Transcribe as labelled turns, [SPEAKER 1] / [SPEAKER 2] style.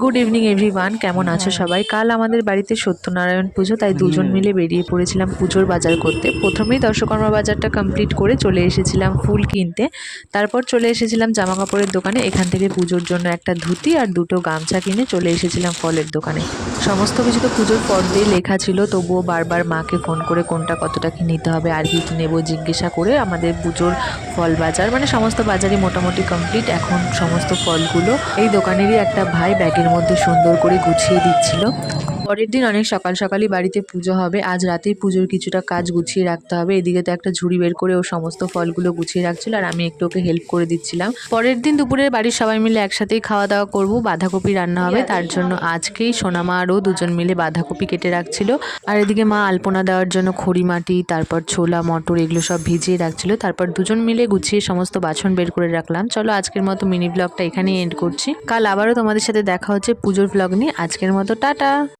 [SPEAKER 1] Good evening everyone, কেমন আছো সবাই? কাল আমাদের বাড়িতে সত্যনারায়ণ পুজো, তাই দুজন মিলে বেরিয়ে পড়েছিলাম পুজোর বাজার করতে। প্রথমেই দশকর্মা বাজারটা কমপ্লিট করে চলে এসেছিলাম ফুল কিনতে। তারপর চলে এসেছিলাম জামা কাপড়ের দোকানে। এখান থেকে পুজোর জন্য একটা ধুতি আর দুটো গামছা কিনে চলে এসেছিলাম ফলের দোকানে। সমস্ত কিছু তো পুজোর ফর্দেই লেখা ছিল, তবুও বারবার মাকে ফোন করে কোনটা কতটা কি নিতে হবে আর কি কি নেবো জিজ্ঞাসা করে আমাদের পুজোর ফল বাজার মানে সমস্ত বাজারই মোটামুটি কমপ্লিট। এখন সমস্ত ফলগুলো এই দোকানেরই একটা ভাই ব্যাগের মধ্যে সুন্দর করে গুছিয়ে দিচ্ছিল। পরের দিন অনেক সকাল সকালই বাড়িতে পুজো হবে। আজ রাতেই পুজোর কিছুটা কাজ গুছিয়ে রাখতে হবে। এদিকে তো একটা ঝুড়ি বের করে ও সমস্ত ফলগুলো গুছিয়ে রাখছিল আর আমি একটু ওকে হেল্প করে দিচ্ছিলাম। পরের দিন দুপুরে বাড়ির সবাই মিলে একসাথেই খাওয়া দাওয়া করবো। বাঁধাকপি রান্না হবে, তার জন্য আজকেই সোনামা আরও দুজন মিলে বাঁধাকপি কেটে রাখছিল। আর এদিকে মা আলপনা দেওয়ার জন্য খড়ি মাটি, তারপর ছোলা মটর এগুলো সব ভিজিয়ে রাখছিল। তারপর দুজন মিলে গুছিয়ে সমস্ত বাসন বের করে রাখলাম। চলো আজকের মতো মিনি ব্লগটা এখানেই এন্ড করছি। কাল আবারও তোমাদের সাথে দেখা হচ্ছে পুজোর ব্লগ নিয়ে। আজকের মতো টাটা।